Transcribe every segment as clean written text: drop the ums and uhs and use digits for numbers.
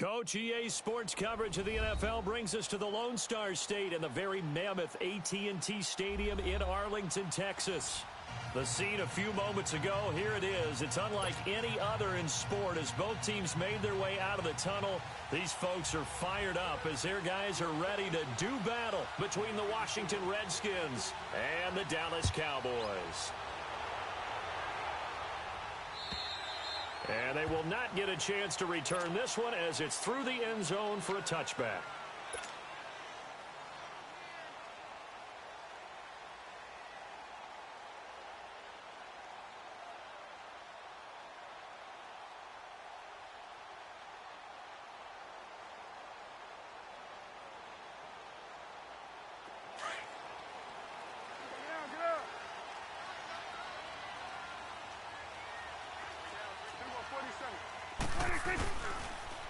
Coach, EA Sports coverage of the NFL brings us to the Lone Star State and the very mammoth AT&T Stadium in Arlington, Texas. The scene a few moments ago, here it is. It's unlike any other in sport as both teams made their way out of the tunnel. These folks are fired up as their guys are ready to do battle between the Washington Redskins and the Dallas Cowboys. And they will not get a chance to return this one as it's through the end zone for a touchback.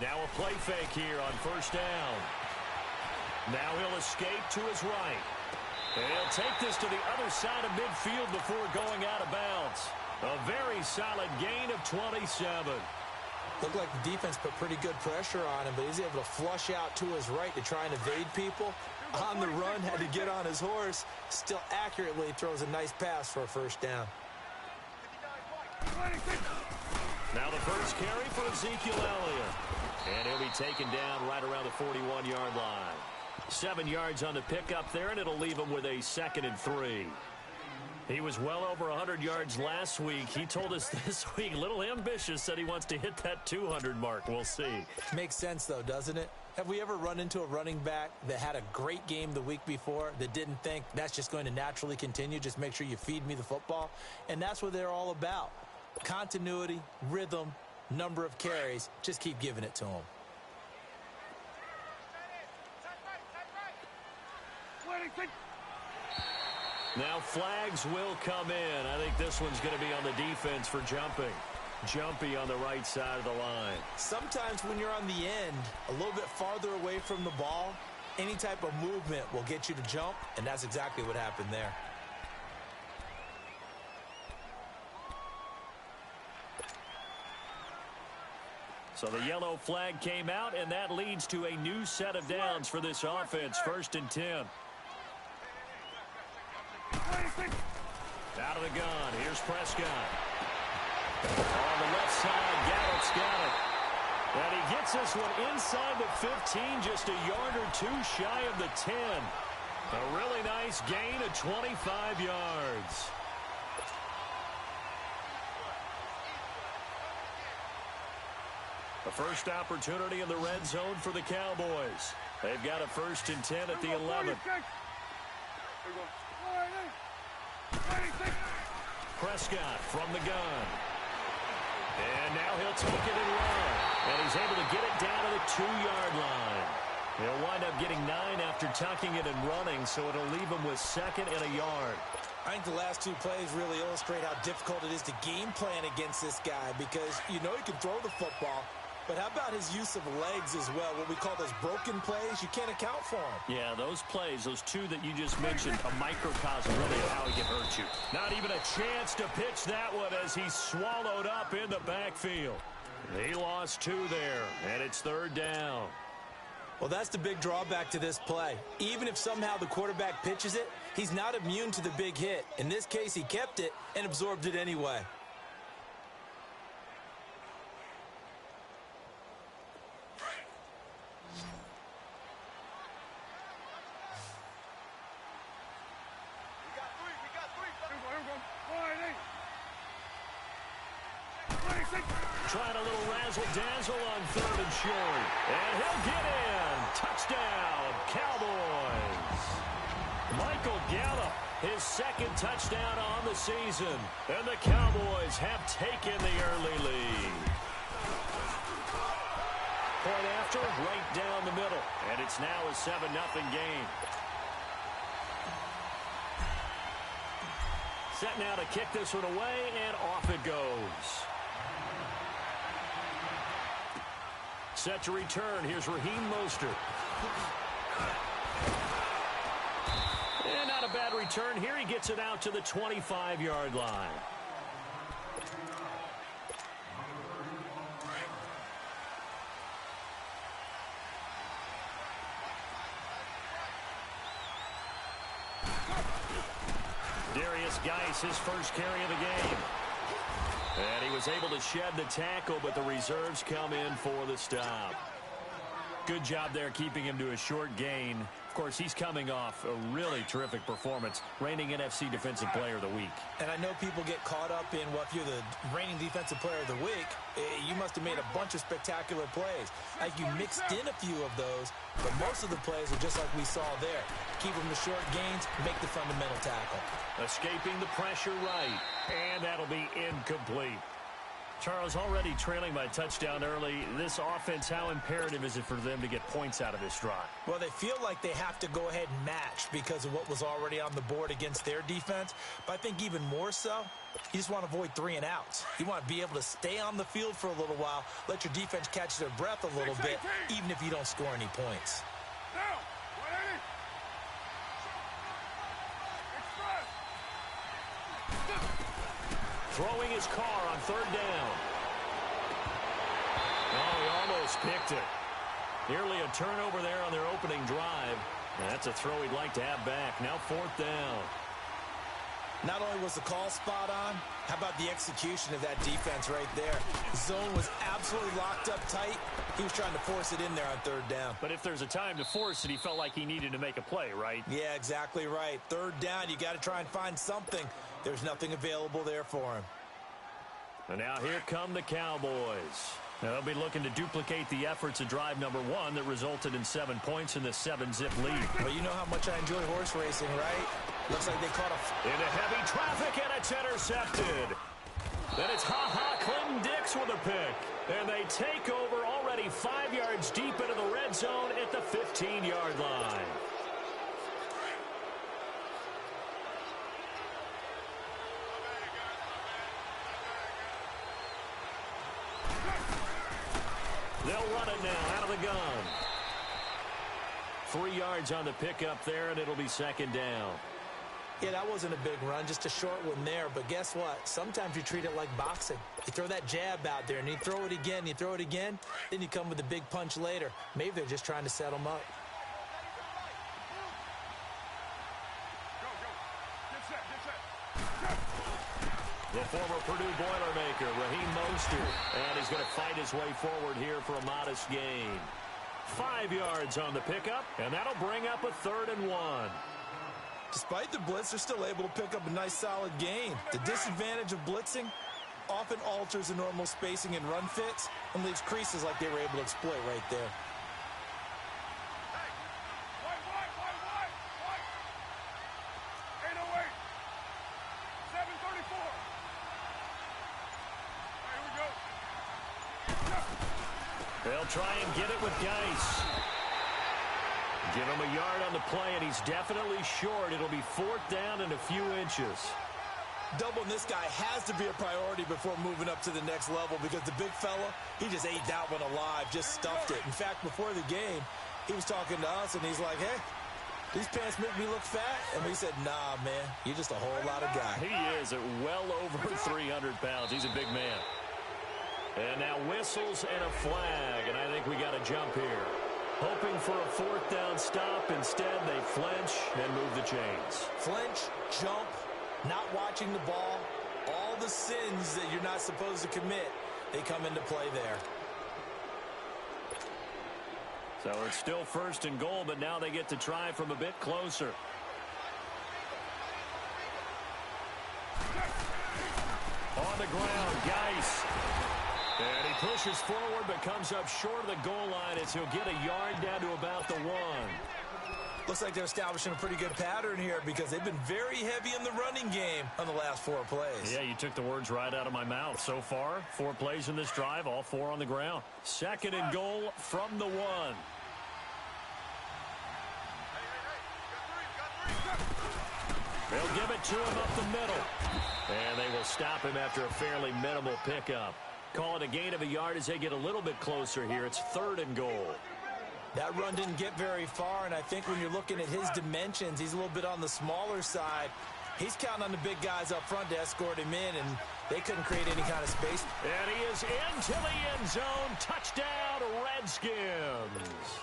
Now a play fake here on first down. Now he'll escape to his right. And he'll take this to the other side of midfield before going out of bounds. A very solid gain of 27. Looked like the defense put pretty good pressure on him, but he's able to flush out to his right to try and evade people. On the run, had to get on his horse. Still accurately throws a nice pass for a first down. Now the first carry for Ezekiel Elliott. And he'll be taken down right around the 41-yard line. 7 yards on the pickup there, and it'll leave him with a 2nd and 3. He was well over 100 yards last week. He told us this week, a little ambitious, said he wants to hit that 200 mark. We'll see. Makes sense, though, doesn't it? Have we ever run into a running back that had a great game the week before that didn't think that's just going to naturally continue? Just make sure you feed me the football. And that's what they're all about. Continuity, rhythm, number of carries. Just keep giving it to him. Now flags will come in. I think this one's going to be on the defense for jumping. Jumpy on the right side of the line. Sometimes when you're on the end, a little bit farther away from the ball, any type of movement will get you to jump, and that's exactly what happened there. So the yellow flag came out, and that leads to a new set of downs for this offense. 1st and 10. Out of the gun. Here's Prescott. On the left side, Gallup's got it. And he gets this one inside the 15, just a yard or two shy of the 10. A really nice gain of 25 yards. The first opportunity in the red zone for the Cowboys. They've got a 1st and 10 at the 11. Prescott from the gun. And now he'll take it and run. And he's able to get it down to the 2-yard line. He'll wind up getting 9 after tucking it and running, so it'll leave him with 2nd and a yard. I think the last 2 plays really illustrate how difficult it is to game plan against this guy because you know he can throw the football. But how about his use of legs as well? What we call those broken plays, you can't account for them. Yeah, those plays, those 2 that you just mentioned, a microcosm really of how he can hurt you. Not even a chance to pitch that one as he's swallowed up in the backfield. He lost 2 there, and it's 3rd down. Well, that's the big drawback to this play. Even if somehow the quarterback pitches it, he's not immune to the big hit. In this case, he kept it and absorbed it anyway. Trying a little razzle-dazzle on 3rd and short. And he'll get in. Touchdown, Cowboys. Michael Gallup, his 2nd touchdown on the season. And the Cowboys have taken the early lead. Point after, right down the middle. And it's now a 7-0 game. Set now to kick this one away, and off it goes. Set to return. Here's Raheem Mostert. And not a bad return here. He gets it out to the 25-yard line. Derrius Guice, his first carry of the game. And he was able to shed the tackle, but the reserves come in for the stop. Good job there keeping him to a short gain. Of course, he's coming off a really terrific performance, reigning NFC Defensive Player of the Week. And I know people get caught up in, well, if you're the reigning Defensive Player of the Week, you must have made a bunch of spectacular plays. Like you mixed in a few of those, but most of the plays are just like we saw there. Keep them to short gains, make the fundamental tackle. Escaping the pressure right, and that'll be incomplete. Charles, already trailing by a touchdown early. This offense, how imperative is it for them to get points out of this drive? Well, they feel like they have to go ahead and match because of what was already on the board against their defense. But I think even more so, you just want to avoid 3 and outs. You want to be able to stay on the field for a little while, let your defense catch their breath a little bit, even if you don't score any points. Throwing his car on 3rd down. Oh, he almost picked it. Nearly a turnover there on their opening drive. And that's a throw he'd like to have back. Now 4th down. Not only was the call spot on, how about the execution of that defense right there? Zone was absolutely locked up tight. He was trying to force it in there on 3rd down. But if there's a time to force it, he felt like he needed to make a play, right? Yeah, exactly right. 3rd down, you got to try and find something. There's nothing available there for him. And now here come the Cowboys. Now they'll be looking to duplicate the efforts of drive number 1 that resulted in 7 points in the 7-zip lead. Well, you know how much I enjoy horse racing, right? Looks like they caught into heavy traffic, and it's intercepted. Then it's Clinton Dix with a pick. And they take over already 5 yards deep into the red zone at the 15-yard line. They'll run it now out of the gun. 3 yards on the pickup there, and it'll be 2nd down. Yeah, that wasn't a big run, just a short one there. But guess what? Sometimes you treat it like boxing. You throw that jab out there, and you throw it again, you throw it again, then you come with a big punch later. Maybe they're just trying to set them up. The former Purdue Boilermaker, Raheem Mostert, and he's going to fight his way forward here for a modest gain. 5 yards on the pickup, and that'll bring up a 3rd and 1. Despite the blitz, they're still able to pick up a nice solid gain. The disadvantage of blitzing often alters the normal spacing and run fits and leaves creases like they were able to exploit right there. They'll try and get it with Guice. Give him a yard on the play, and he's definitely short. It'll be 4th down and a few inches. Doubling this guy has to be a priority before moving up to the next level because the big fella, he just ate that one alive, just stuffed it. In fact, before the game, he was talking to us, and he's like, hey, these pants make me look fat. And we said, nah, man, you're just a whole lot of guy. He is at well over 300 pounds. He's a big man. And now whistles and a flag, and I think we got a jump here. Hoping for a 4th down stop. Instead, they flinch and move the chains. Flinch, jump, not watching the ball, all the sins that you're not supposed to commit, they come into play there. So it's still 1st and goal, but now they get to try from a bit closer. On the ground, Guice. And he pushes forward but comes up short of the goal line as he'll get a yard down to about the 1. Looks like they're establishing a pretty good pattern here because they've been very heavy in the running game on the last 4 plays. Yeah, you took the words right out of my mouth. So far, 4 plays in this drive, all 4 on the ground. 2nd and goal from the 1. They'll give it to him up the middle. And they will stop him after a fairly minimal pickup. Call it a gain of a yard as they get a little bit closer here. It's 3rd and goal. That run didn't get very far, and I think when you're looking at his dimensions, he's a little bit on the smaller side. He's counting on the big guys up front to escort him in, and they couldn't create any kind of space. And he is into the end zone. Touchdown, Redskins.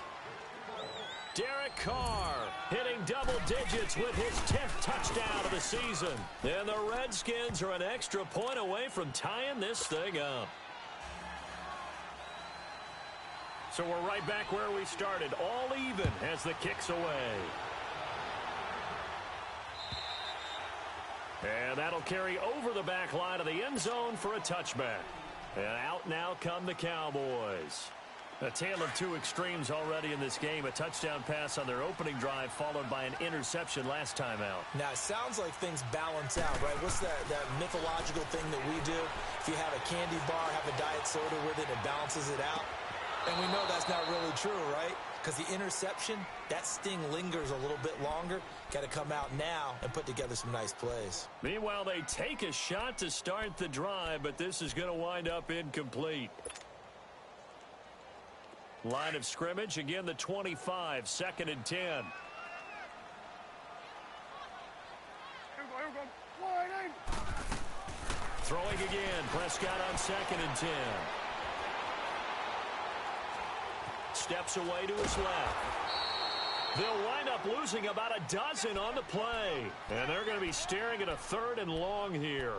Derek Carr hitting double digits with his 10th touchdown of the the season. And the Redskins are an extra point away from tying this thing up. So we're right back where we started, all even as the kick's away. And that'll carry over the back line of the end zone for a touchback. And out now come the Cowboys. A tale of two extremes already in this game. A touchdown pass on their opening drive followed by an interception last time out. Now, it sounds like things balance out, right? What's that mythological thing that we do? If you have a candy bar, have a diet soda with it, it balances it out. And we know that's not really true, right? Because the interception, that sting lingers a little bit longer. Got to come out now and put together some nice plays. Meanwhile, they take a shot to start the drive, but this is going to wind up incomplete. Line of scrimmage, again the 25, 2nd and 10. Throwing again, Prescott on 2nd and 10. Steps away to his left. They'll wind up losing about a dozen on the play. And they're going to be staring at a 3rd and long here.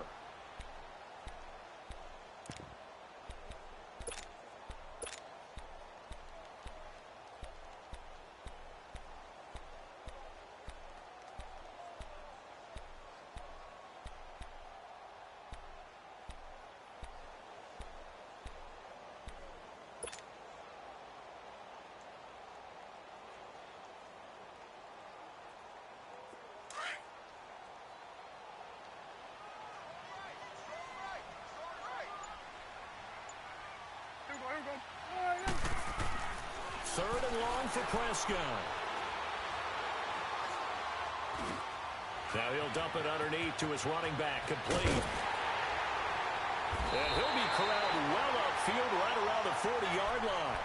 Third and long for Prescott. Now he'll dump it underneath to his running back, complete. And he'll be corralled well upfield right around the 40-yard line.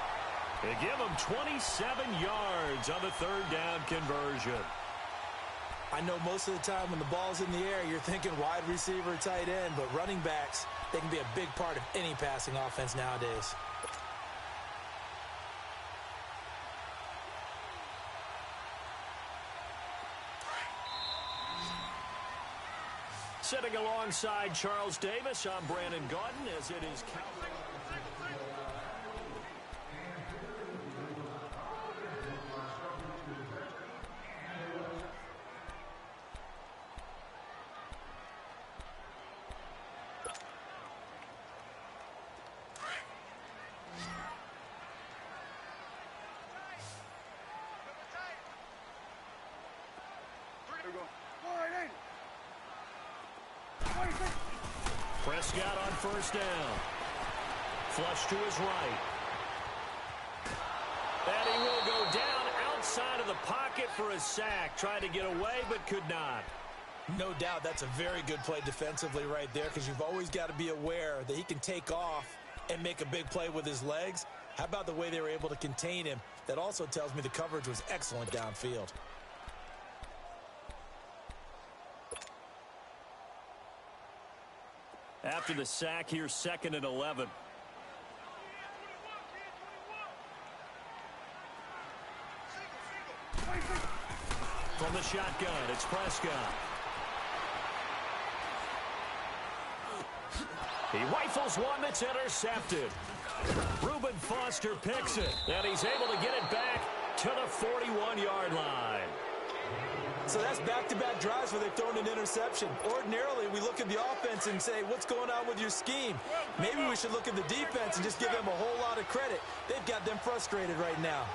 They give him 27 yards on the 3rd down conversion. I know most of the time when the ball's in the air, you're thinking wide receiver, tight end, but running backs, they can be a big part of any passing offense nowadays. Sitting alongside Charles Davis, I'm Brandon Gaudin as it is Cowboys. Prescott on 1st down. Flush to his right. And he will go down outside of the pocket for a sack. Tried to get away, but could not. No doubt that's a very good play defensively right there, because you've always got to be aware that he can take off and make a big play with his legs. How about the way they were able to contain him? That also tells me the coverage was excellent downfield. After the sack, here's 2nd and 11. From the shotgun, it's Prescott. He rifles one that's intercepted. Reuben Foster picks it, and he's able to get it back to the 41-yard line. So that's back-to-back drives where they've thrown an interception. Ordinarily, we look at the offense and say, what's going on with your scheme? Maybe we should look at the defense and just give them a whole lot of credit. They've got them frustrated right now.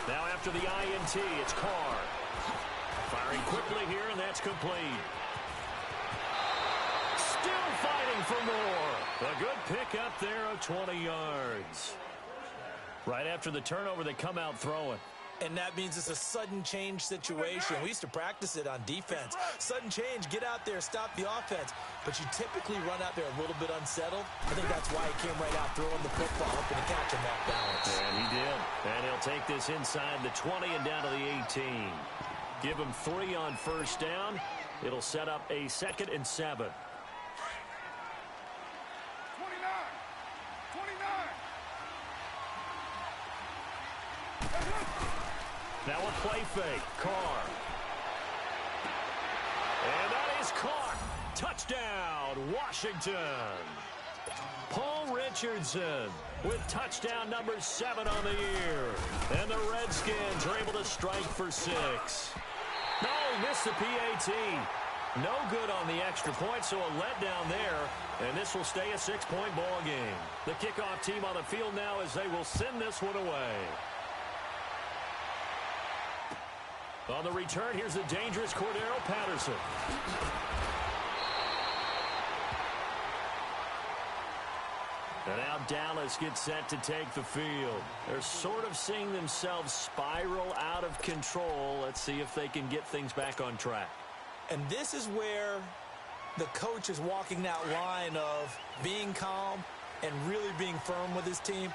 Now after the INT, it's Carr. Firing quickly here, and that's complete. Still fighting for more. A good pick up there of 20 yards. Right after the turnover, they come out throwing. And that means it's a sudden change situation. We used to practice it on defense. Sudden change, get out there, stop the offense. But you typically run out there a little bit unsettled. I think that's why he came right out throwing the football, hoping to catch him off balance. And he did. And he'll take this inside the 20 and down to the 18. Give him 3 on 1st down. It'll set up a 2nd and 7. Now a play fake. Carr. And that is caught. Touchdown, Washington. Paul Richardson with touchdown number 7 on the year. And the Redskins are able to strike for 6. No, he missed the PAT. No good on the extra point, so a letdown there. And this will stay a 6-point ball game. The kickoff team on the field now as they will send this one away. On the return, here's the dangerous Cordero Patterson. And now Dallas gets set to take the field. They're sort of seeing themselves spiral out of control. Let's see if they can get things back on track. And this is where the coach is walking that line of being calm and really being firm with his team.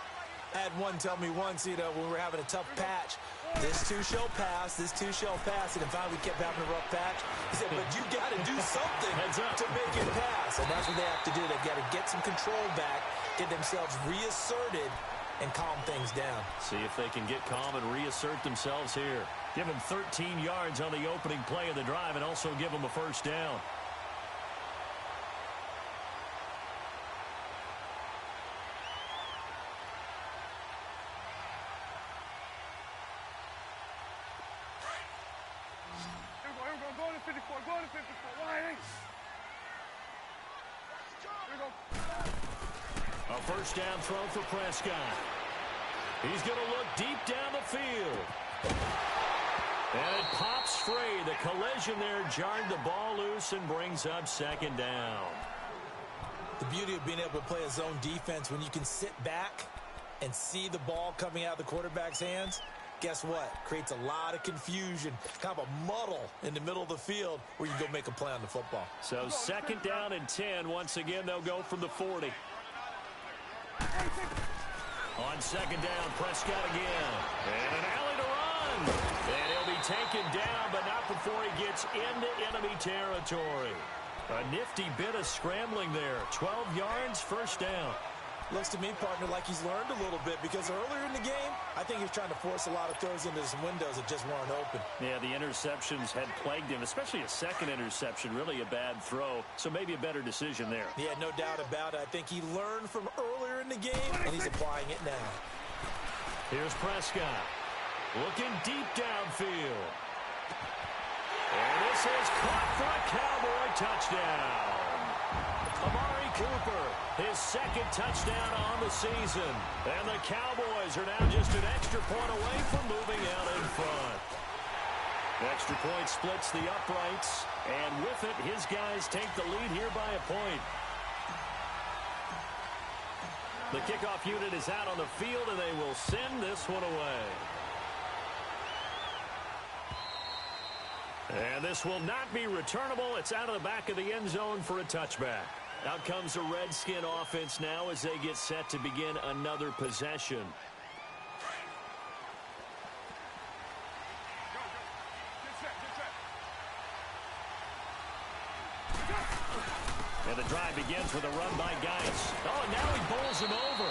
I had one tell me once, when we were having a tough patch, this too shall pass, this too shall pass. And finally we kept having a rough patch. He said, but you got to do something to make it pass. And that's what they have to do. They've got to get some control back, get themselves reasserted, and calm things down. See if they can get calm and reassert themselves here. Give them 13 yards on the opening play of the drive and also give them a first down. A first down throw for Prescott. He's going to look deep down the field. And it pops free. The collision there jarred the ball loose and brings up second down. The beauty of being able to play a zone defense when you can sit back and see the ball coming out of the quarterback's hands, guess what? Creates a lot of confusion, kind of a muddle in the middle of the field where you go make a play on the football. So second down and 10. Once again, they'll go from the 40. On second down, Prescott again. And an alley to run. And he'll be taken down, but not before he gets into enemy territory. A nifty bit of scrambling there. 12 yards, first down. Looks to me, partner, like he's learned a little bit because earlier in the game, I think he was trying to force a lot of throws into some windows that just weren't open. Yeah, the interceptions had plagued him, especially a second interception, really a bad throw. So maybe a better decision there. Yeah, no doubt about it. I think he learned from earlier in the game, and he's applying it now. Here's Prescott looking deep downfield. And this is caught for a Cowboy touchdown. Amari Cooper, his second touchdown on the season. And the Cowboys are now just an extra point away from moving out in front. Extra point splits the uprights. And with it, his guys take the lead here by a point. The kickoff unit is out on the field, and they will send this one away. And this will not be returnable. It's out of the back of the end zone for a touchback. Out comes the Redskin offense now as they get set to begin another possession. And the drive begins with a run by Geis. Oh, and now he bowls him over.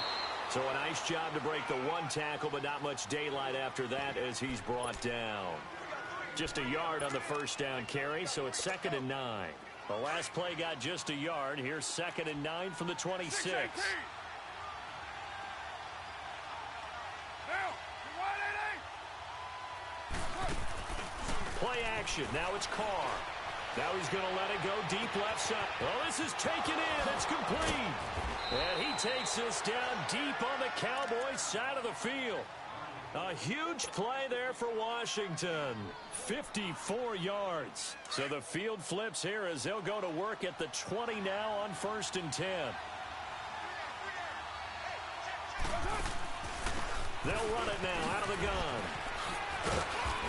So a nice job to break the one tackle, but not much daylight after that as he's brought down. Just a yard on the first down carry, so it's 2nd and 9. The last play got just a yard. Here's 2nd and 9 from the 26. Play action. Now it's Carr. Now he's going to let it go deep left side. Oh, this is taken in. It's complete. And he takes this down deep on the Cowboys side of the field. A huge play there for Washington. 54 yards. So the field flips here as they'll go to work at the 20 now on 1st and 10. They'll run it now out of the gun.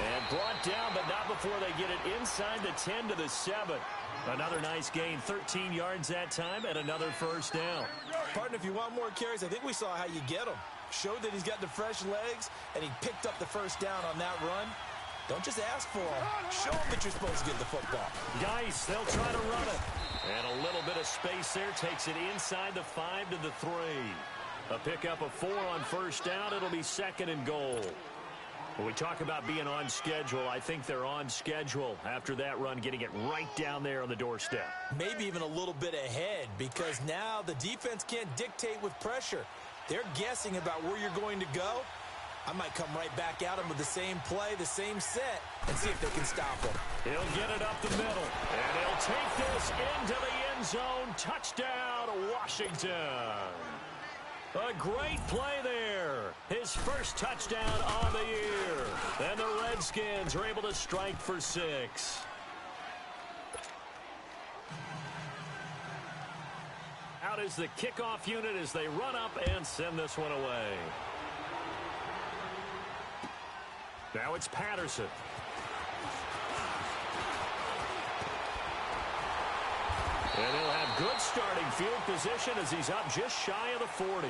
And brought down, but not before they get it inside the 10 to the 7. Another nice gain, 13 yards that time, and another first down. Partner, if you want more carries, I think we saw how you get them. Showed that he's got the fresh legs, and he picked up the first down on that run. Don't just ask for him. Show him that you're supposed to get the football. Geis, they'll try to run it. And a little bit of space there takes it inside the 5 to the 3. A pickup of 4 on first down. It'll be 2nd and goal. When we talk about being on schedule, I think they're on schedule after that run, getting it right down there on the doorstep. Maybe even a little bit ahead, because now the defense can't dictate with pressure. They're guessing about where you're going to go. I might come right back at them with the same play, the same set, and see if they can stop them. He'll get it up the middle, and he'll take this into the end zone. Touchdown, Washington. A great play there. His first touchdown on the year. And the Redskins are able to strike for 6. Out is the kickoff unit as they run up and send this one away. Now it's Patterson. And he'll have good starting field position as he's up just shy of the 40.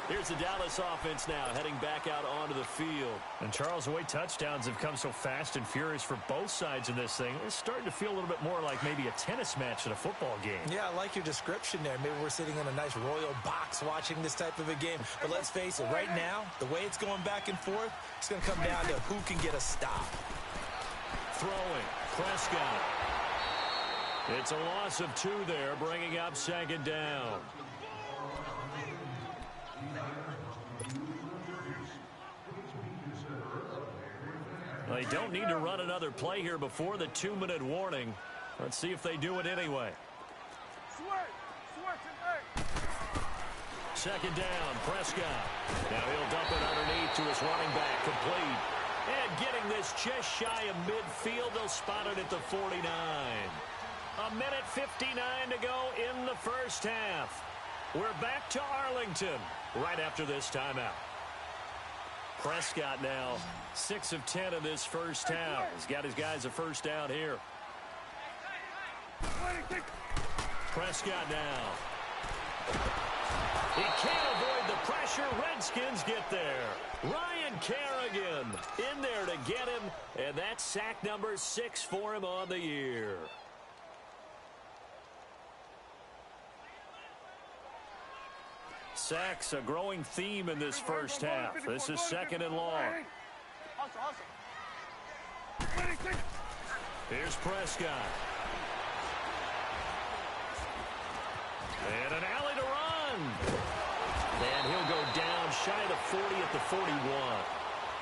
Here's the Dallas offense now heading back out onto the field. And Charles, the way touchdowns have come so fast and furious for both sides in this thing, it's starting to feel a little bit more like maybe a tennis match in a football game. Yeah, I like your description there. Maybe we're sitting in a nice royal box watching this type of a game. But let's face it, right now, the way it's going back and forth, it's going to come down to who can get a stop. Throwing, Prescott. It's a loss of 2 there, bringing up 2nd down. They don't need to run another play here before the 2-minute warning. Let's see if they do it anyway. 2nd down, Prescott. Now he'll dump it underneath to his running back, complete. And getting this just shy of midfield, they'll spot it at the 49. 1:59 to go in the first half. We're back to Arlington right after this timeout. Prescott now 6 of 10 in this first half. He's got his guys a first down here. Prescott now. He can't avoid the pressure. Redskins get there. Ryan Kerrigan in there to get him, and that's sack number 6 for him on the year. Sacks, a growing theme in this first half. This is 2nd and long. Here's Prescott. And an alley to run. And he'll go down shy of the 40 at the 41.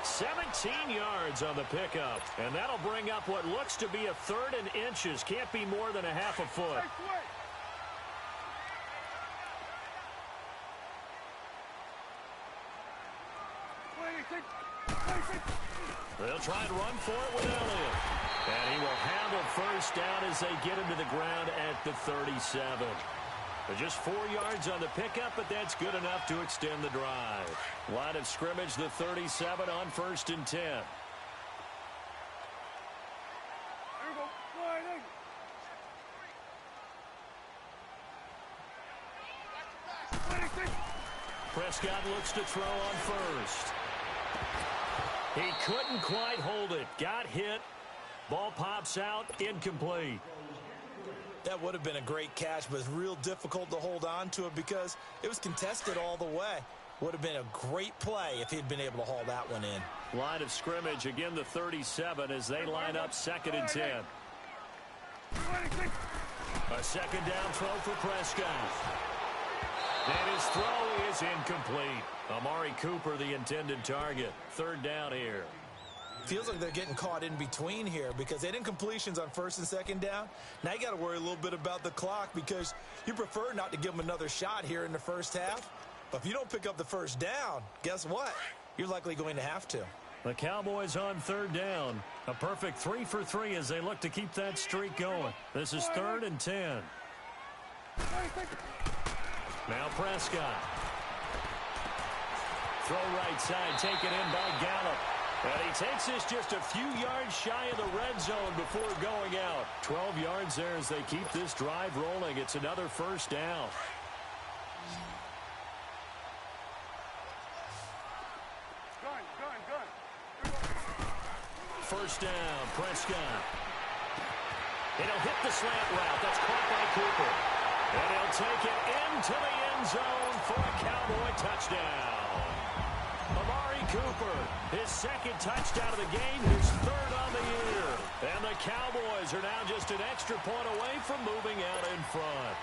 17 yards on the pickup. And that'll bring up what looks to be a 3rd and inches. Can't be more than a half a foot. They'll try and run for it with Elliott. And he will handle first down as they get him to the ground at the 37. But just 4 yards on the pickup, but that's good enough to extend the drive. Line of scrimmage, the 37 on 1st and 10. Prescott looks to throw on first. He couldn't quite hold it. Got hit. Ball pops out. Incomplete. That would have been a great catch, but it's real difficult to hold on to it because it was contested all the way. Would have been a great play if he'd been able to haul that one in. Line of scrimmage, again the 37 as they line up 2nd and 10. A 2nd down throw for Prescott. And his throw is incomplete. Amari Cooper, the intended target. 3rd down here. Feels like they're getting caught in between here because they didn't completions on 1st and 2nd down. Now you got to worry a little bit about the clock because you prefer not to give them another shot here in the first half. But if you don't pick up the first down, guess what? You're likely going to have to. The Cowboys on 3rd down. A perfect 3 for 3 as they look to keep that streak going. This is 3rd and 10. Now Prescott. Throw right side, taken in by Gallup. And he takes this just a few yards shy of the red zone before going out. 12 yards there as they keep this drive rolling. It's another first down. First down, Prescott. And he'll hit the slant route. That's caught by Cooper. And he'll take it into the end zone for a Cowboy touchdown. Amari Cooper, his second touchdown of the game, his third on the year. And the Cowboys are now just an extra point away from moving out in front.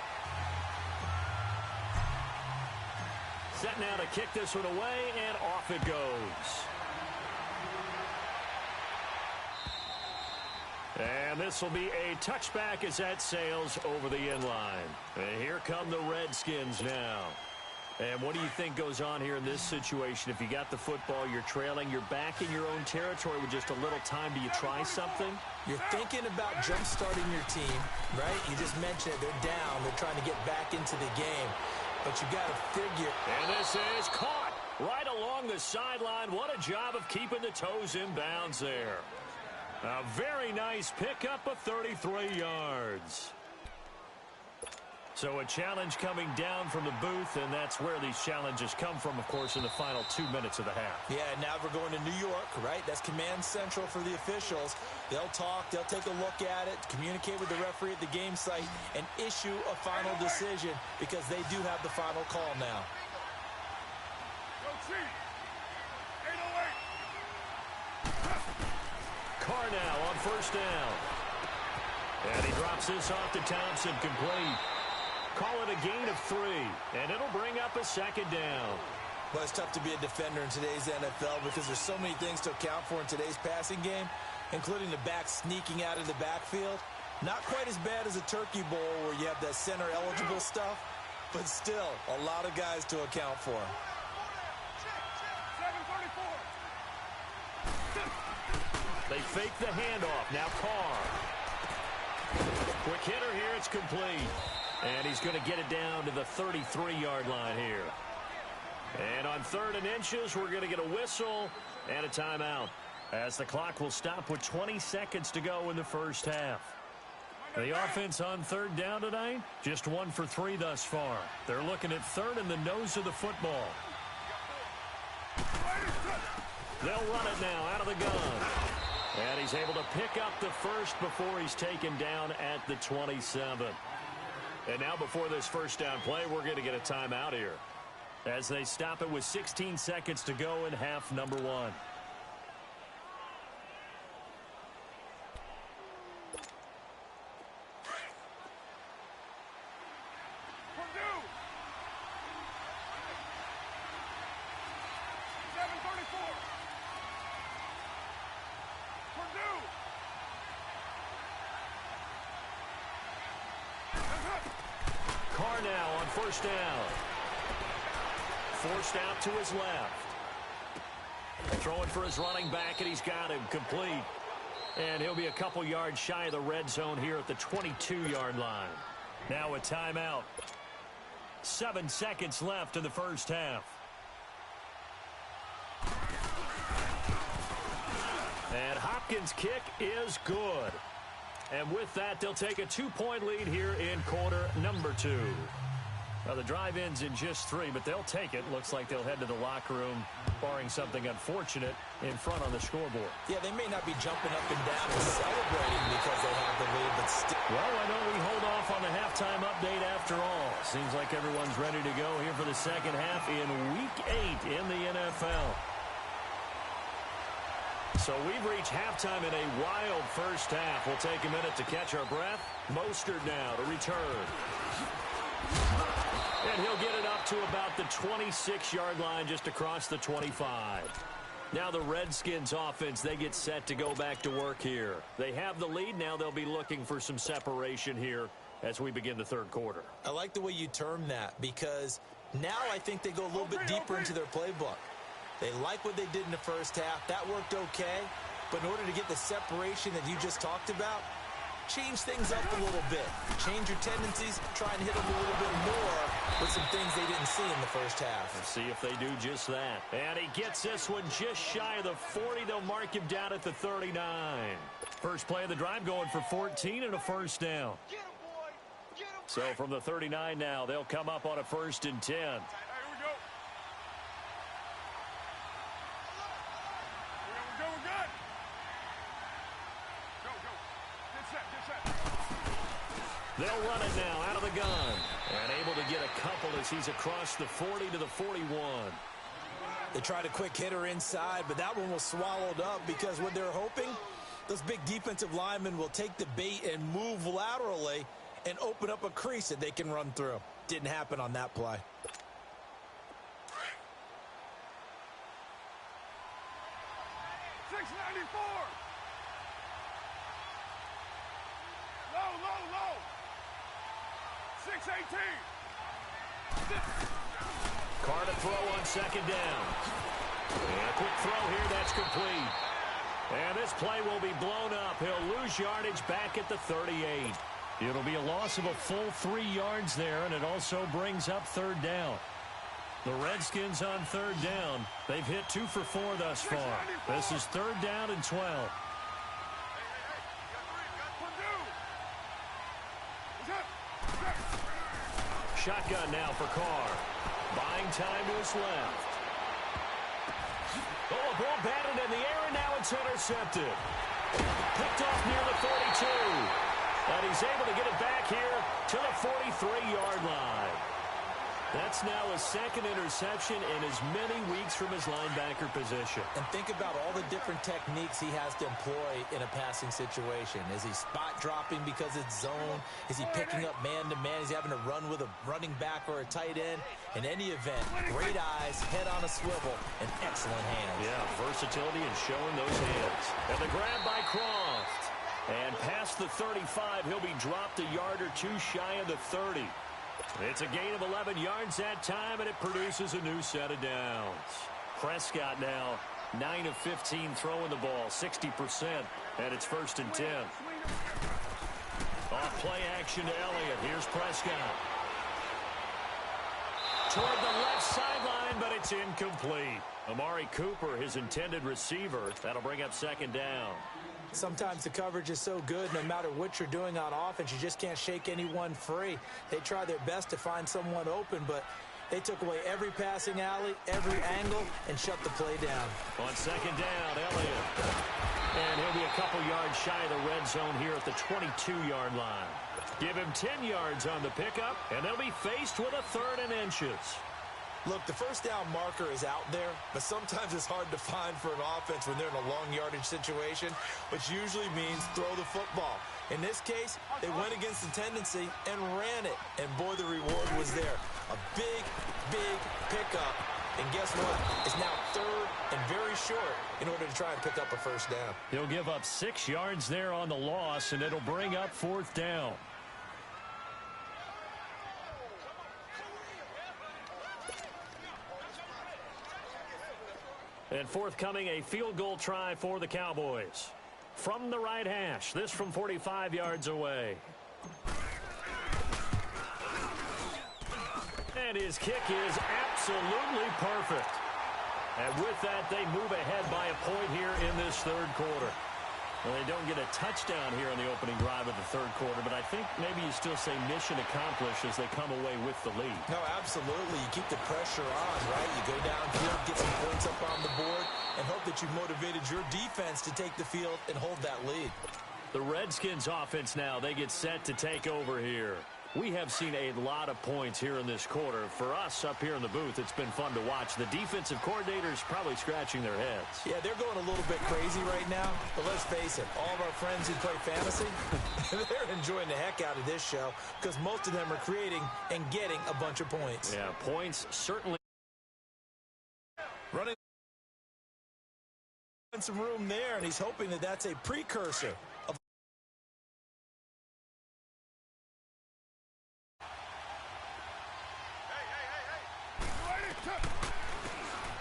Set now to kick this one away, and off it goes. And this will be a touchback as that sails over the end line. And here come the Redskins now. And what do you think goes on here in this situation? If you got the football, you're trailing, you're back in your own territory with just a little time. Do you try something? You're thinking about jump-starting your team, right? You just mentioned it. They're down. They're trying to get back into the game. But you got to figure. And this is caught right along the sideline. What a job of keeping the toes in bounds there. A very nice pickup of 33 yards. So a challenge coming down from the booth, and that's where these challenges come from, of course, in the final 2 minutes of the half. Yeah, now we're going to New York, right? That's command central for the officials. They'll talk, they'll take a look at it, communicate with the referee at the game site, and issue a final decision because they do have the final call now. Carr now on first down. And he drops this off to Thompson, complete. Call it a gain of 3, and it'll bring up a second down. Well, it's tough to be a defender in today's NFL because there's so many things to account for in today's passing game, including the back sneaking out of the backfield. Not quite as bad as a turkey bowl where you have that center-eligible stuff, but still a lot of guys to account for. They fake the handoff. Now Carr. Quick hitter here. It's complete. And he's going to get it down to the 33-yard line here. And on 3rd and inches, we're going to get a whistle and a timeout, as the clock will stop with 20 seconds to go in the first half. The offense on 3rd down tonight, just 1 for 3 thus far. They're looking at 3rd in the nose of the football. They'll run it now out of the gun. And he's able to pick up the first before he's taken down at the 27. And now before this first down play, we're going to get a timeout here as they stop it with 16 seconds to go in half number 1. Carr now on first down. Forced out to his left. Throwing for his running back, and he's got him complete. And he'll be a couple yards shy of the red zone here at the 22-yard line. Now a timeout. 7 seconds left in the first half. And Hopkins' kick is good. And with that, they'll take a 2-point lead here in quarter number 2. Now, the drive ends in just 3, but they'll take it. Looks like they'll head to the locker room, barring something unfortunate, in front on the scoreboard. Yeah, they may not be jumping up and down and celebrating because they have the lead, but still. Well, I know we hold off on the halftime update after all. Seems like everyone's ready to go here for the second half in Week 8 in the NFL. So we've reached halftime in a wild first half. We'll take a minute to catch our breath. Mostert now to return. And he'll get it up to about the 26-yard line, just across the 25. Now the Redskins offense, they get set to go back to work here. They have the lead. Now they'll be looking for some separation here as we begin the third quarter. I like the way you term that because now I think they go a little bit deeper into their playbook. They like what they did in the first half. That worked okay. But in order to get the separation that you just talked about, change things up a little bit. Change your tendencies. Try and hit them a little bit more with some things they didn't see in the first half. Let's see if they do just that. And he gets this one just shy of the 40. They'll mark him down at the 39. First play of the drive going for 14 and a first down. So from the 39 now, they'll come up on a 1st and 10. They'll run it now out of the gun. And able to get a couple as he's across the 40 to the 41. They tried a quick hitter inside, but that one was swallowed up because what they're hoping, those big defensive linemen will take the bait and move laterally and open up a crease that they can run through. Didn't happen on that play. Carr to throw on second down. And a quick throw here, that's complete. And this play will be blown up. He'll lose yardage back at the 38. It'll be a loss of a full 3 yards there, and it also brings up third down. The Redskins on third down. They've hit 2 for 4 thus far. This is third down and 12. Shotgun now for Carr. Buying time to his left. Oh, a ball batted in the air, and now it's intercepted. Picked off near the 42. And he's able to get it back here to the 43-yard line. That's now his second interception in as many weeks from his linebacker position. And think about all the different techniques he has to employ in a passing situation. Is he spot dropping because it's zone? Is he picking up man-to-man? Is he having to run with a running back or a tight end? In any event, great eyes, head on a swivel, and excellent hands. Yeah, versatility and showing those hands. And the grab by Croft. And past the 35, he'll be dropped a yard or 2 shy of the 30. It's a gain of 11 yards that time, and it produces a new set of downs. Prescott now 9 of 15 throwing the ball, 60%, and it's 1st and 10. Off play action to Elliott. Here's Prescott. Toward the left sideline, but it's incomplete. Amari Cooper, his intended receiver. That'll bring up second down. Sometimes the coverage is so good, no matter what you're doing on offense, you just can't shake anyone free. They try their best to find someone open, but they took away every passing alley, every angle, and shut the play down. On second down, Elliott. And he'll be a couple yards shy of the red zone here at the 22-yard line. Give him 10 yards on the pickup, and they'll be faced with a 3rd and inches. Look, the first down marker is out there, but sometimes it's hard to find for an offense when they're in a long yardage situation, which usually means throw the football. In this case, they went against the tendency and ran it, and boy, the reward was there. A big, big pickup, and guess what? It's now 3rd and very short in order to try and pick up a first down. He'll give up 6 yards there on the loss, and it'll bring up 4th down. And forthcoming, a field goal try for the Cowboys. From the right hash, this from 45 yards away. And his kick is absolutely perfect. And with that, they move ahead by a point here in this 3rd quarter. Well, they don't get a touchdown here in the opening drive of the 3rd quarter, but I think maybe you still say mission accomplished as they come away with the lead. No, absolutely. You keep the pressure on, right? You go downfield, get some points up on the board, and hope that you motivated your defense to take the field and hold that lead. The Redskins offense now, they get set to take over here. We have seen a lot of points here in this quarter. For us up here in the booth, it's been fun to watch. The defensive coordinators probably scratching their heads. Yeah, they're going a little bit crazy right now. But let's face it, all of our friends who play fantasy, they're enjoying the heck out of this show because most of them are creating and getting a bunch of points. Yeah, points certainly. Running some room there, and he's hoping that that's a precursor of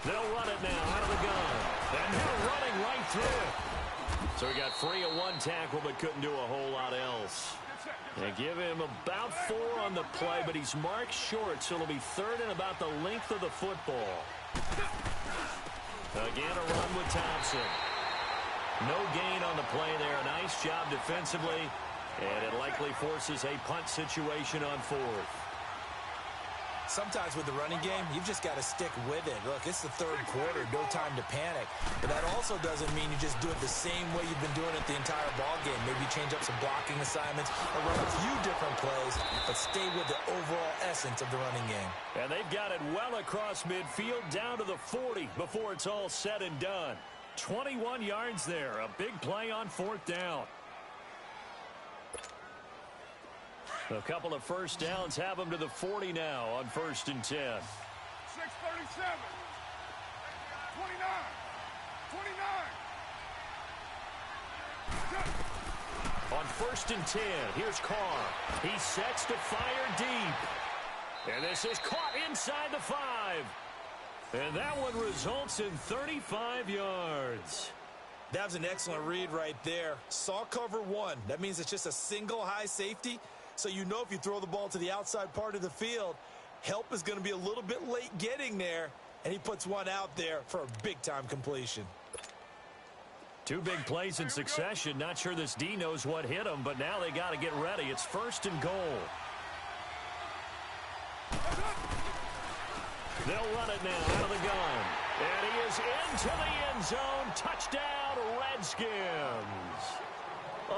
They'll run it now out of the gun. And they're running right through it. So he got free of 1 tackle but couldn't do a whole lot else. They give him about 4 on the play, but he's marked short, so it'll be 3rd and about the length of the football. Again, a run with Thompson. No gain on the play there. Nice job defensively, and it likely forces a punt situation on 4th. Sometimes with the running game, you've just got to stick with it. Look, it's the third quarter, no time to panic. But that also doesn't mean you just do it the same way you've been doing it the entire ball game. Maybe change up some blocking assignments or run a few different plays, but stay with the overall essence of the running game. And they've got it well across midfield down to the 40 before it's all said and done. 21 yards there, a big play on fourth down. A couple of first downs have them to the 40 now on 1st and 10. 6:37. 29. 29. On 1st and 10, here's Carr. He sets to fire deep. And this is caught inside the 5. And that one results in 35 yards. That was an excellent read right there. Saw cover 1. That means it's just a single high safety. So you know if you throw the ball to the outside part of the field, help is going to be a little bit late getting there. And he puts one out there for a big-time completion. 2 big plays in succession. Not sure this D knows what hit him, but now they got to get ready. It's 1st and goal. They'll run it now out of the gun. And he is into the end zone. Touchdown, Redskins.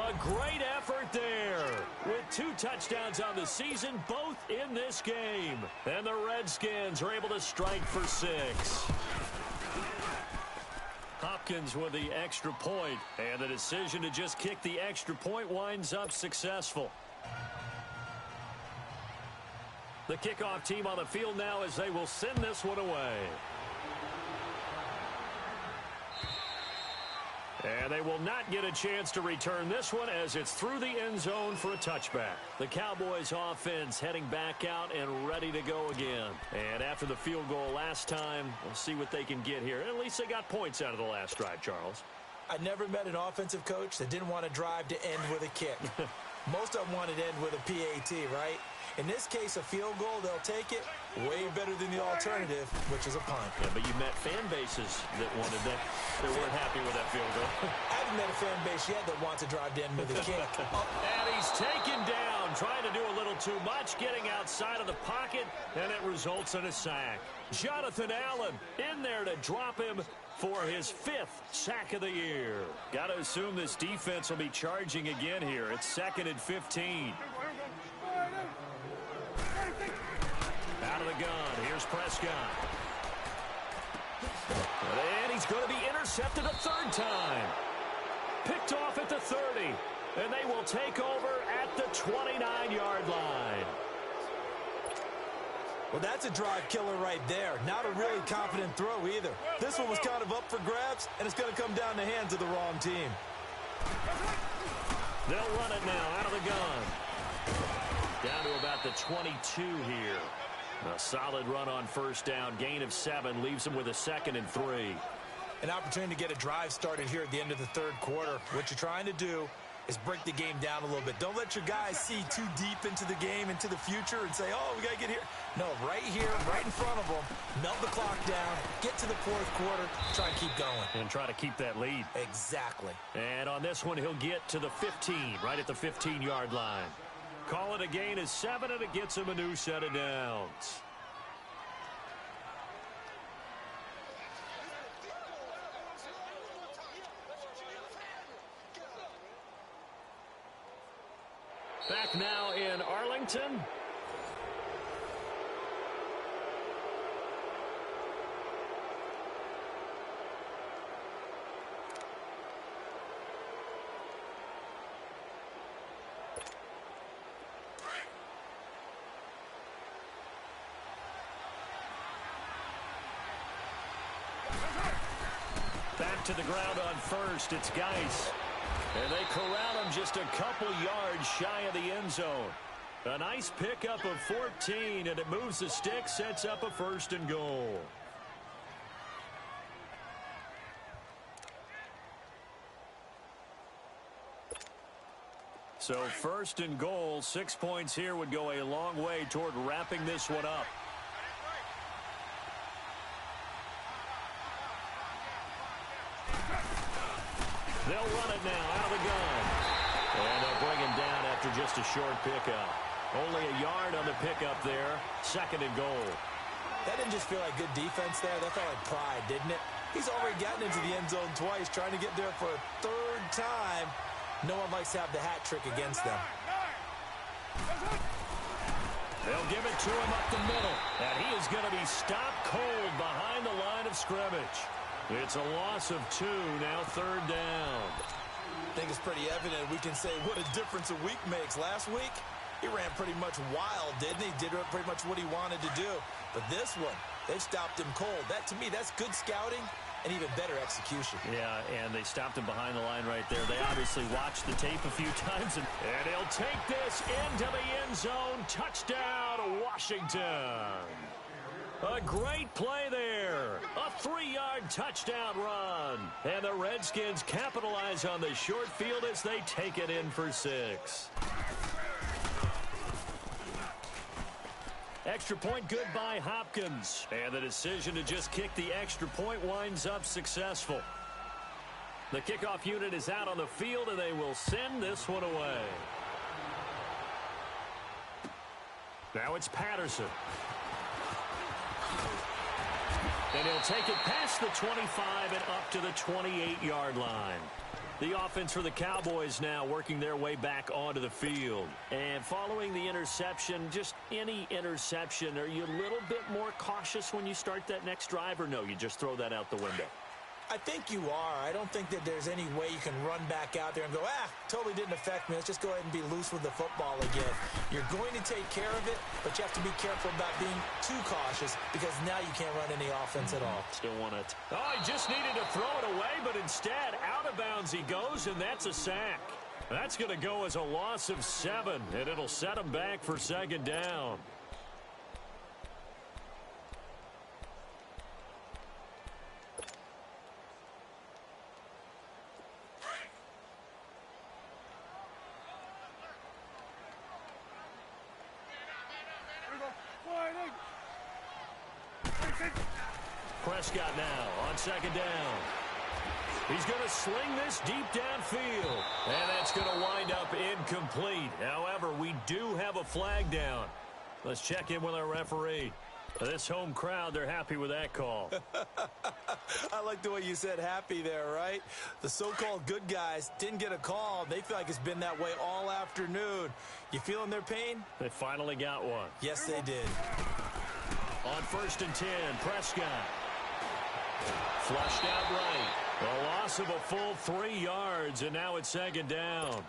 A great effort there with 2 touchdowns on the season, both in this game. And the Redskins are able to strike for 6. Hopkins with the extra point, and the decision to just kick the extra point winds up successful. The kickoff team on the field now as they will send this one away. And they will not get a chance to return this one as it's through the end zone for a touchback. The Cowboys offense heading back out and ready to go again. And after the field goal last time, we'll see what they can get here. At least they got points out of the last drive, Charles. I never met an offensive coach that didn't want to drive to end with a kick. Most of them wanted to end with a PAT, right? In this case, a field goal, they'll take it way better than the alternative, which is a punt. Yeah, but you met fan bases that wanted that. They weren't happy with that field goal. I haven't met a fan base yet that wants to drive to end with a kick. And he's taken down, trying to do a little too much, getting outside of the pocket, and it results in a sack. Jonathan Allen in there to drop him for his 5th sack of the year. Got to assume this defense will be charging again here. It's 2nd and 15. Out of the gun, here's Prescott. And he's going to be intercepted a 3rd time. Picked off at the 30, and they will take over at the 29-yard line. Well, that's a drive killer right there. Not a really confident throw either. This one was kind of up for grabs, and it's going to come down the hands of the wrong team. They'll run it now out of the gun. Down to about the 22 here. A solid run on 1st down. Gain of 7 leaves him with a 2nd and 3. An opportunity to get a drive started here at the end of the 3rd quarter. What you're trying to do is break the game down a little bit. Don't let your guys see too deep into the game, into the future, and say, oh, we got to get here. No, right here, right in front of them, melt the clock down, get to the 4th quarter, try and keep going. And try to keep that lead. Exactly. And on this one, he'll get to the 15, right at the 15-yard line. Call it a gain of 7, and it gets him a new set of downs. Back now in Arlington. Back to the ground on 1st. It's Geis. And they corral him just a couple yards shy of the end zone. A nice pickup of 14, and it moves the stick, sets up a 1st and goal. So 1st and goal, 6 points here would go a long way toward wrapping this one up. They'll run it now out of the gun. And they'll bring him down after just a short pickup. Only a yard on the pickup there. 2nd and goal. That didn't just feel like good defense there. That felt like pride, didn't it? He's already gotten into the end zone twice, trying to get there for a 3rd time. No one likes to have the hat trick against them. They'll give it to him up the middle. And he is going to be stopped cold behind the line of scrimmage. It's a loss of 2, now 3rd down. I think it's pretty evident we can say what a difference a week makes. Last week, he ran pretty much wild, didn't he? Did pretty much what he wanted to do. But this one, they've stopped him cold. That, to me, that's good scouting and even better execution. Yeah, and they stopped him behind the line right there. They obviously watched the tape a few times. And he'll take this into the end zone. Touchdown, Washington. A great play there. A 3-yard touchdown run. And the Redskins capitalize on the short field as they take it in for 6. Extra point good by Hopkins. And the decision to just kick the extra point winds up successful. The kickoff unit is out on the field, and they will send this one away. Now it's Patterson. And he'll take it past the 25 and up to the 28-yard line. The offense for the Cowboys now working their way back onto the field. And following the interception, just any interception, are you a little bit more cautious when you start that next drive, or no, you just throw that out the window? I think you are. I don't think that there's any way you can run back out there and go, totally didn't affect me. Let's just go ahead and be loose with the football again. You're going to take care of it, but you have to be careful about being too cautious because now you can't run any offense at all. Still want it. Oh, he just needed to throw it away, but instead, out of bounds he goes, and that's a sack. That's going to go as a loss of 7, and it'll set him back for 2nd down. Prescott now on 2nd down. He's going to sling this deep downfield. And that's going to wind up incomplete. However, we do have a flag down. Let's check in with our referee. This home crowd, they're happy with that call. I like the way you said happy there, right? The so-called good guys didn't get a call. They feel like it's been that way all afternoon. You feeling their pain? They finally got one. Yes, they did. On 1st and 10, Prescott. Flushed out right. A loss of a full 3 yards, and now it's 2nd down.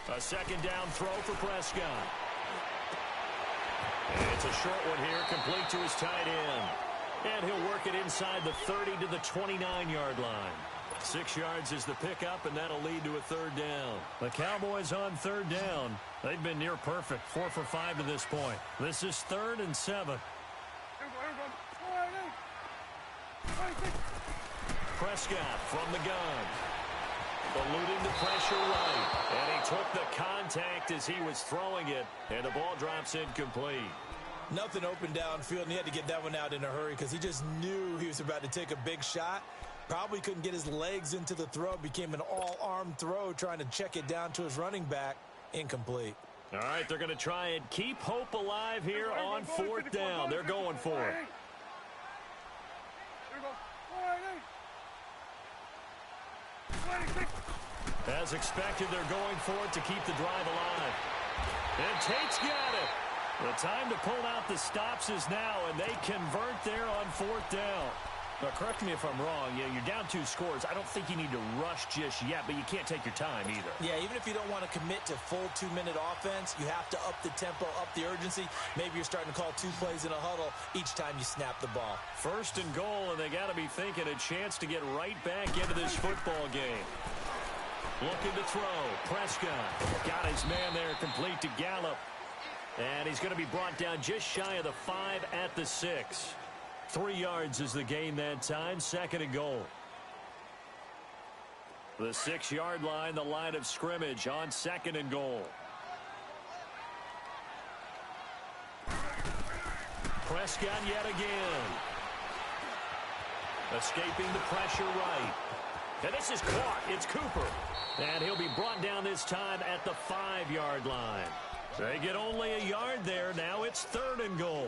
A 2nd down throw for Prescott. And it's a short one here, complete to his tight end. And he'll work it inside the 30 to the 29-yard line. 6 yards is the pickup, and that'll lead to a 3rd down. The Cowboys on 3rd down. They've been near perfect, 4 for 5 to this point. This is 3rd and 7. Prescott from the gun. Eluding the pressure right. And he took the contact as he was throwing it, and the ball drops incomplete. Nothing open downfield, and he had to get that one out in a hurry because he just knew he was about to take a big shot. Probably couldn't get his legs into the throw. Became an all-arm throw trying to check it down to his running back. Incomplete. All right, they're going to try and keep hope alive here on 4th down. They're going for it. As expected, they're going for it to keep the drive alive. And Tate's got it. The time to pull out the stops is now, and they convert there on 4th down. Now, correct me if I'm wrong. Yeah, you're down 2 scores. I don't think you need to rush just yet, but you can't take your time either. Yeah, even if you don't want to commit to full 2-minute offense, you have to up the tempo, up the urgency. Maybe you're starting to call 2 plays in a huddle each time you snap the ball. 1st and goal, and they got to be thinking a chance to get right back into this football game. Looking to throw. Prescott got his man there, complete to Gallup. And he's going to be brought down just shy of the 5 at the 6. 3 yards is the gain that time. 2nd and goal. The 6-yard line, the line of scrimmage on 2nd and goal. Prescott yet again. Escaping the pressure right. And this is caught. It's Cooper. And he'll be brought down this time at the 5-yard line. They get only a yard there. Now it's 3rd and goal.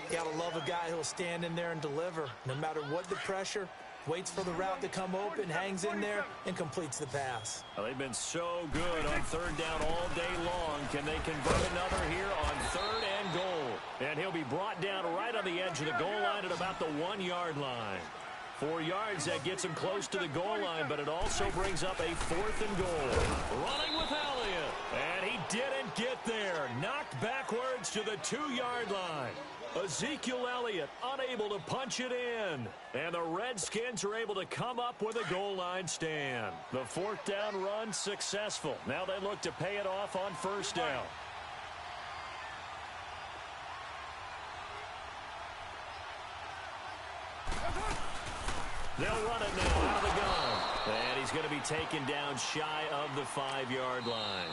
You gotta love a guy who'll stand in there and deliver. No matter what the pressure, waits for the route to come open, hangs in there, and completes the pass. Well, they've been so good on 3rd down all day long. Can they convert another here on 3rd and goal? And he'll be brought down right on the edge of the goal line at about the 1-yard line. 4 yards, that gets him close to the goal line, but it also brings up a 4th and goal. Running with Elliott, and he didn't get there. Knocked backwards to the 2-yard line. Ezekiel Elliott unable to punch it in. And the Redskins are able to come up with a goal line stand. The 4th down run successful. Now they look to pay it off on 1st down. They'll run it now out of the gun. And he's going to be taken down shy of the 5-yard line.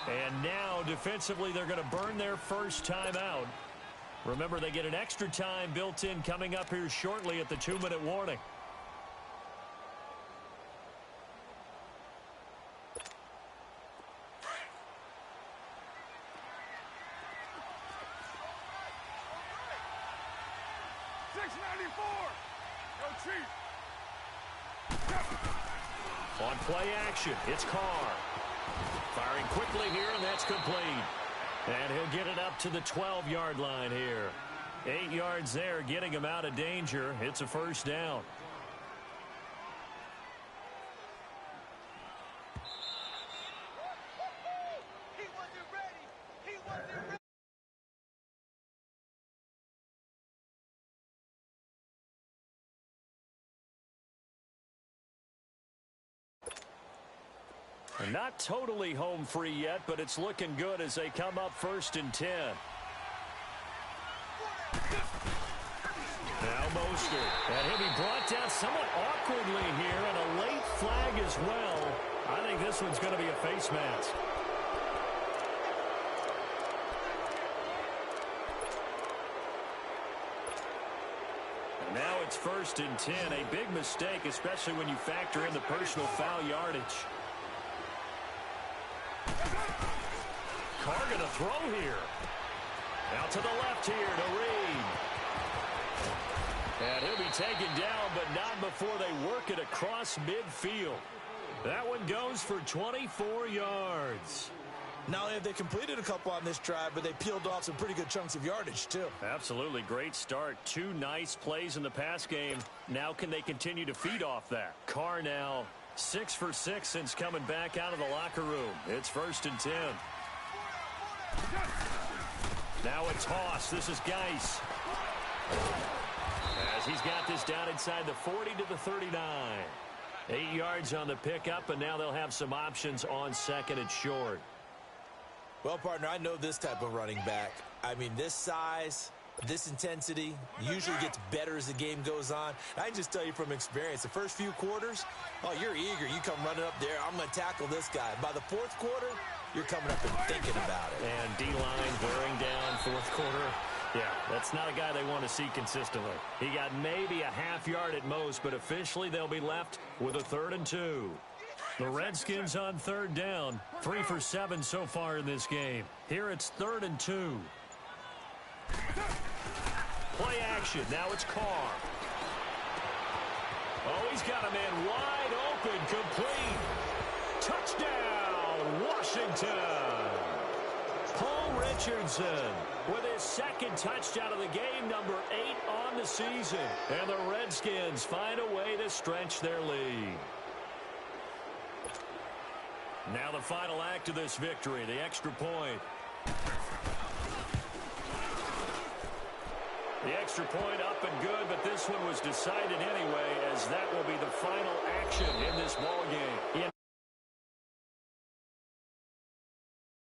And now defensively they're going to burn their first time out. Remember, they get an extra time built in coming up here shortly at the 2-minute warning. On play action, it's Carr. Firing quickly here, and that's complete. And he'll get it up to the 12-yard line here. 8 yards there, getting him out of danger. It's a 1st down. Not totally home free yet, but it's looking good as they come up 1st and 10. Now Mostert. And he'll be brought down somewhat awkwardly here, and a late flag as well. I think this one's going to be a face mask. And now it's 1st and 10. A big mistake, especially when you factor in the personal foul yardage. Carr going to throw here. Out to the left here to Reed. And he'll be taken down, but not before they work it across midfield. That one goes for 24 yards. Not only have they completed a couple on this drive, but they peeled off some pretty good chunks of yardage, too. Absolutely. Great start. 2 nice plays in the pass game. Now can they continue to feed off that? Carr now 6 for 6 since coming back out of the locker room. It's 1st and 10. Now a toss. This is Geis. As he's got this down inside the 40 to the 39. 8 yards on the pickup, and now they'll have some options on 2nd and short. Well, partner, I know this type of running back. I mean, this size, this intensity usually gets better as the game goes on. I can just tell you from experience, the first few quarters, oh, you're eager. You come running up there, I'm going to tackle this guy. By the 4th quarter, you're coming up and thinking about it. And D-line wearing down 4th quarter. Yeah, that's not a guy they want to see consistently. He got maybe a half yard at most, but officially they'll be left with a 3rd and 2. The Redskins on 3rd down. 3 for 7 so far in this game. Here it's 3rd and 2. Play action. Now it's Carr. Oh, he's got a man wide open. Complete. Touchdown, Washington. Paul Richardson with his 2nd touchdown of the game, number 8 on the season. And the Redskins find a way to stretch their lead. Now the final act of this victory, the extra point. The extra point up and good, but this one was decided anyway, as that will be the final action in this ball game.